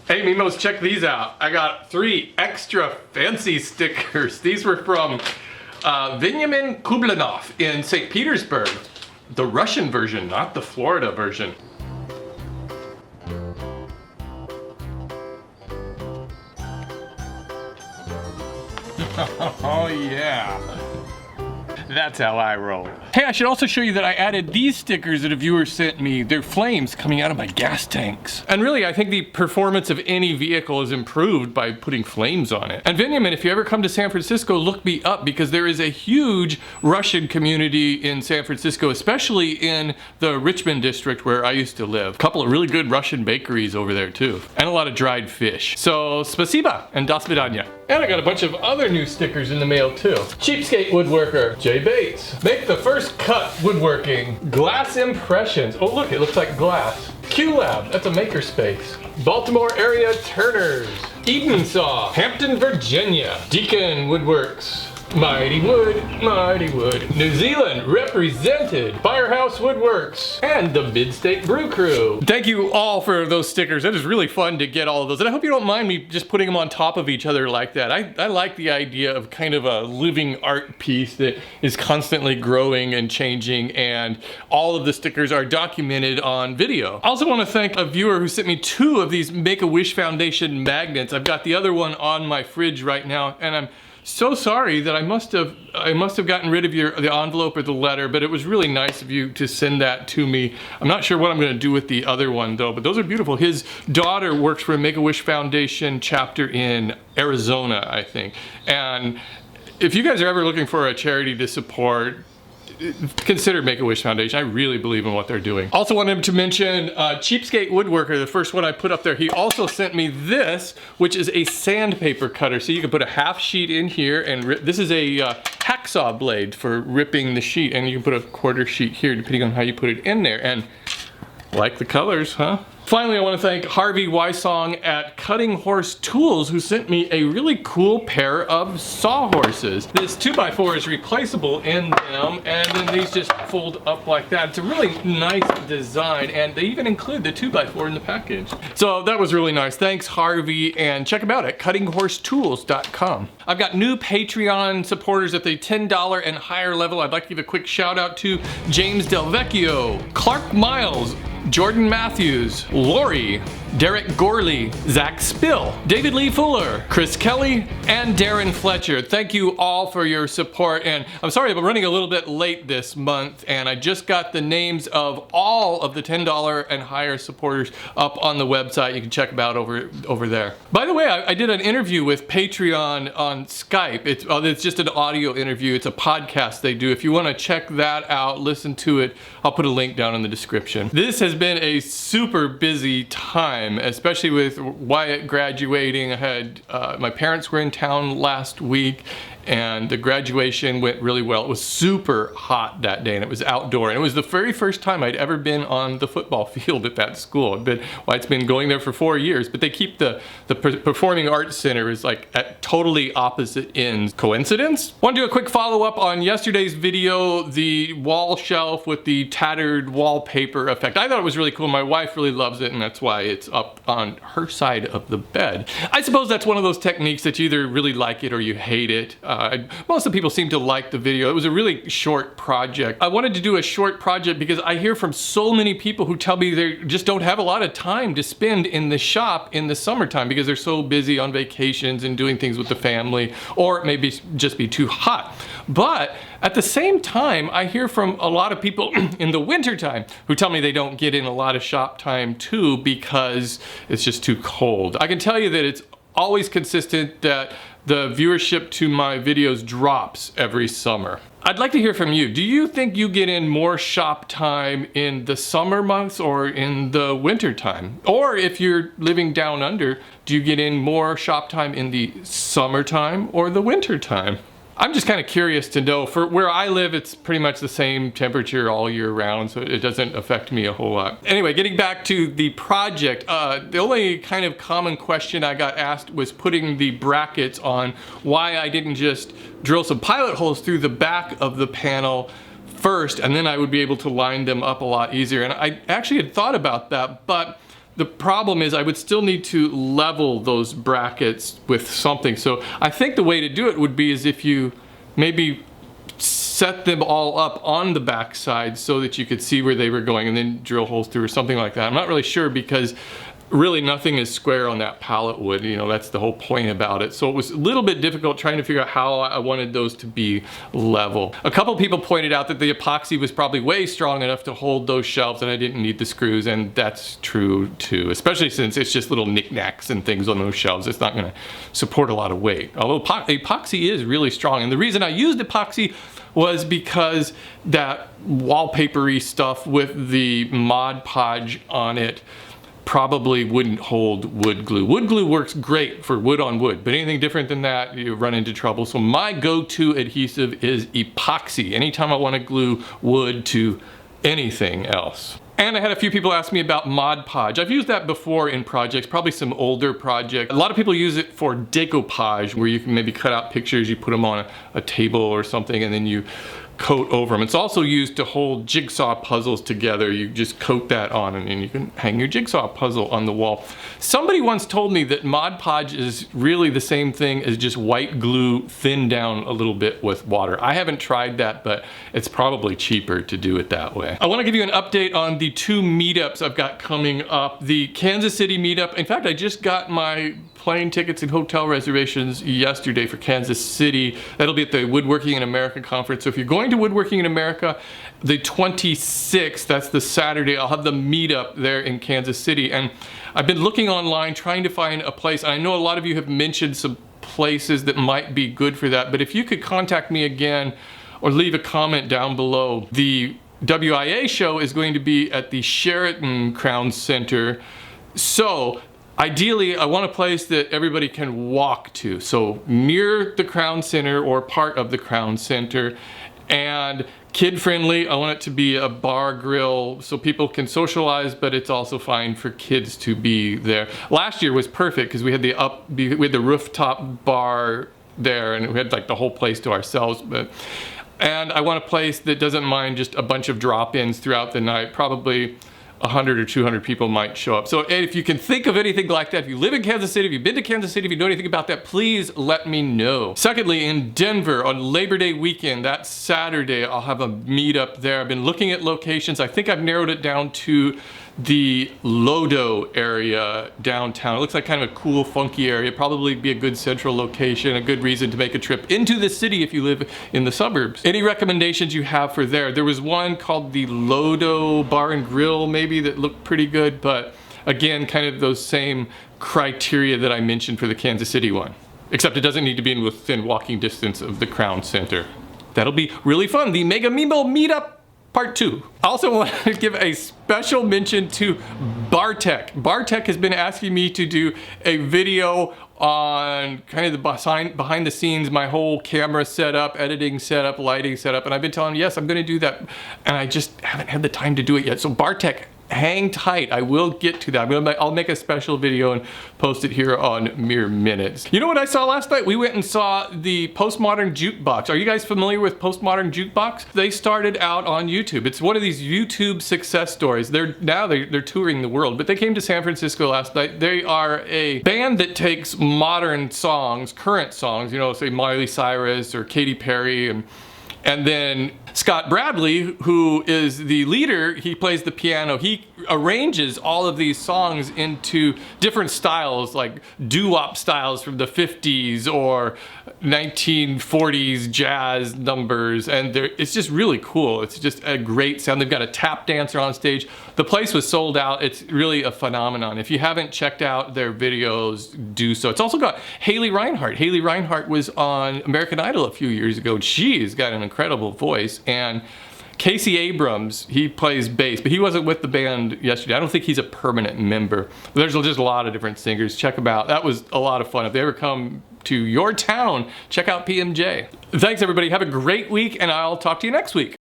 Hey Mimos, check these out. I got 3 extra fancy stickers. These were from Veniamin Kublanov in St. Petersburg. The Russian version, not the Florida version. Oh yeah. That's how I roll. Hey, I should also show you that I added these stickers that a viewer sent me. They're flames coming out of my gas tanks. And really, I think the performance of any vehicle is improved by putting flames on it. And Veniamin, if you ever come to San Francisco, look me up because there is a huge Russian community in San Francisco, especially in the Richmond district where I used to live. A couple of really good Russian bakeries over there too. And a lot of dried fish. So, spasiba and das vidanya. And I got a bunch of other new stickers in the mail too. Cheapskate Woodworker, Jay Bates. Make the first cut woodworking. Glass Impressions. Oh look, it looks like glass. Q-Lab, that's a makerspace. Baltimore Area Turners. Eden Saw, Hampton, Virginia. Deacon Woodworks. Mighty Wood, Mighty Wood. New Zealand represented. Firehouse Woodworks. And the Mid-State Brew Crew. Thank you all for those stickers. That is really fun to get all of those. And I hope you don't mind me just putting them on top of each other like that. I like the idea of kind of a living art piece that is constantly growing and changing, and all of the stickers are documented on video. I also want to thank a viewer who sent me 2 of these Make-A-Wish Foundation magnets. I've got the other one on my fridge right now, and I'm so sorry that I must have gotten rid of the envelope or the letter, but it was really nice of you to send that to me. I'm not sure what I'm going to do with the other one though, but those are beautiful. His daughter works for a Make-A-Wish Foundation chapter in Arizona, I think. And if you guys are ever looking for a charity to support, consider Make-A-Wish Foundation. I really believe in what they're doing. Also wanted to mention Cheapskate Woodworker, the first one I put up there. He also sent me this, which is a sandpaper cutter. So you can put a half sheet in here, and this is a hacksaw blade for ripping the sheet, and you can put a quarter sheet here depending on how you put it in there. And like the colors, huh? Finally, I want to thank Harvey Wysong at Cutting Horse Tools, who sent me a really cool pair of sawhorses. This 2x4 is replaceable in them, and then these just fold up like that. It's a really nice design, and they even include the 2x4 in the package. So that was really nice. Thanks, Harvey, and check them out at cuttinghorsетools.com. I've got new Patreon supporters at the $10 and higher level. I'd like to give a quick shout out to James Del Vecchio, Clark Miles, Jordan Matthews, Lori, Derek Gorley, Zach Spill, David Lee Fuller, Chris Kelly, and Darren Fletcher. Thank you all for your support, and I'm sorry I'm running a little bit late this month, and I just got the names of all of the $10 and higher supporters up on the website. You can check them out over there. By the way, I did an interview with Patreon on Skype. It's just an audio interview. It's a podcast they do. If you want to check that out, listen to it, I'll put a link down in the description. This has been a super busy time, especially with Wyatt graduating. I had my parents were in town last week, and the graduation went really well. It was super hot that day, and it was outdoor, and it was the very first time I'd ever been on the football field at that school. Wyatt's been going there for 4 years, but they keep the Performing Arts Center is like at totally opposite ends. Coincidence? Want to do a quick follow-up on yesterday's video, the wall shelf with the tattered wallpaper effect. I thought it was really cool. My wife really loves it, and that's why it's up on her side of the bed. I suppose that's one of those techniques that you either really like it or you hate it. Most of the people seem to like the video. It was a really short project. I wanted to do a short project because I hear from so many people who tell me they just don't have a lot of time to spend in the shop in the summertime because they're so busy on vacations and doing things with the family, or maybe just be too hot. But at the same time, I hear from a lot of people in the wintertime who tell me they don't get in a lot of shop time too because it's just too cold. I can tell you that it's always consistent that the viewership to my videos drops every summer. I'd like to hear from you. Do you think you get in more shop time in the summer months or in the winter time? Or if you're living down under, do you get in more shop time in the summertime or the winter time? I'm just kind of curious to know. For where I live, it's pretty much the same temperature all year round, so it doesn't affect me a whole lot. Anyway, getting back to the project, the only kind of common question I got asked was putting the brackets on, why I didn't just drill some pilot holes through the back of the panel first, and then I would be able to line them up a lot easier. And I actually had thought about that, but The problem is I would still need to level those brackets with something. So I think the way to do it would be is if you maybe set them all up on the back side so that you could see where they were going and then drill holes through or something like that. I'm not really sure because really nothing is square on that pallet wood, you know, that's the whole point about it. So it was a little bit difficult trying to figure out how I wanted those to be level. A couple people pointed out that the epoxy was probably way strong enough to hold those shelves and I didn't need the screws, and that's true too, especially since it's just little knickknacks and things on those shelves. It's not gonna support a lot of weight. Although epoxy is really strong, and the reason I used epoxy was because that wallpapery stuff with the Mod Podge on it probably wouldn't hold wood glue. Wood glue works great for wood on wood, but anything different than that, you run into trouble. So my go-to adhesive is epoxy anytime I want to glue wood to anything else. And I had a few people ask me about Mod Podge. I've used that before in projects, probably some older projects. A lot of people use it for decoupage, where you can maybe cut out pictures, you put them on a table or something, and then you coat over them. It's also used to hold jigsaw puzzles together. You just coat that on and then you can hang your jigsaw puzzle on the wall. Somebody once told me that Mod Podge is really the same thing as just white glue thinned down a little bit with water. I haven't tried that, but it's probably cheaper to do it that way. I want to give you an update on the 2 meetups I've got coming up. The Kansas City meetup. In fact, I just got my plane tickets and hotel reservations yesterday for Kansas City. That'll be at the Woodworking in America conference. So if you're going to Woodworking in America, the 26th, that's the Saturday, I'll have the meetup there in Kansas City. And I've been looking online trying to find a place. I know a lot of you have mentioned some places that might be good for that, but if you could contact me again or leave a comment down below. The WIA show is going to be at the Sheraton Crown Center. So ideally, I want a place that everybody can walk to. So near the Crown Center or part of the Crown Center, and kid-friendly. I want it to be a bar grill so people can socialize, but it's also fine for kids to be there. Last year was perfect because we had the rooftop bar there and we had like the whole place to ourselves. And I want a place that doesn't mind just a bunch of drop-ins throughout the night. Probably 100 or 200 people might show up. So if you can think of anything like that, if you live in Kansas City, if you've been to Kansas City, if you know anything about that, please let me know. Secondly, in Denver on Labor Day weekend, that Saturday, I'll have a meetup there. I've been looking at locations. I think I've narrowed it down to the Lodo area downtown. It looks like kind of a cool, funky area. Probably be a good central location, a good reason to make a trip into the city if you live in the suburbs. Any recommendations you have for there? There was one called the Lodo Bar and Grill maybe that looked pretty good, but again, kind of those same criteria that I mentioned for the Kansas City one. Except it doesn't need to be within walking distance of the Crown Center. That'll be really fun. The Mega Mimo Meetup Part 2. I also want to give a special mention to Bartek. Bartek has been asking me to do a video on kind of the behind the scenes, my whole camera setup, editing setup, lighting setup, and I've been telling him, yes, I'm going to do that, and I just haven't had the time to do it yet. So Bartek, hang tight. I will get to that. I'll make a special video and post it here on Mere Minutes. You know what I saw last night? We went and saw the Postmodern Jukebox. Are you guys familiar with Postmodern Jukebox? They started out on YouTube. It's one of these YouTube success stories. They're touring the world, but they came to San Francisco last night. They are a band that takes modern songs, current songs, you know, say Miley Cyrus or Katy Perry, and then Scott Bradley, who is the leader, he plays the piano. He arranges all of these songs into different styles, like doo-wop styles from the 50s or 1940s jazz numbers, and it's just really cool. It's just a great sound. They've got a tap dancer on stage. The place was sold out. It's really a phenomenon. If you haven't checked out their videos, do so. It's also got Haley Reinhart. Haley Reinhart was on American Idol a few years ago, and she's got an incredible voice. And Casey Abrams, he plays bass, but he wasn't with the band yesterday. I don't think he's a permanent member. There's just a lot of different singers. Check them out. That was a lot of fun. If they ever come to your town, check out PMJ. Thanks everybody. Have a great week, and I'll talk to you next week.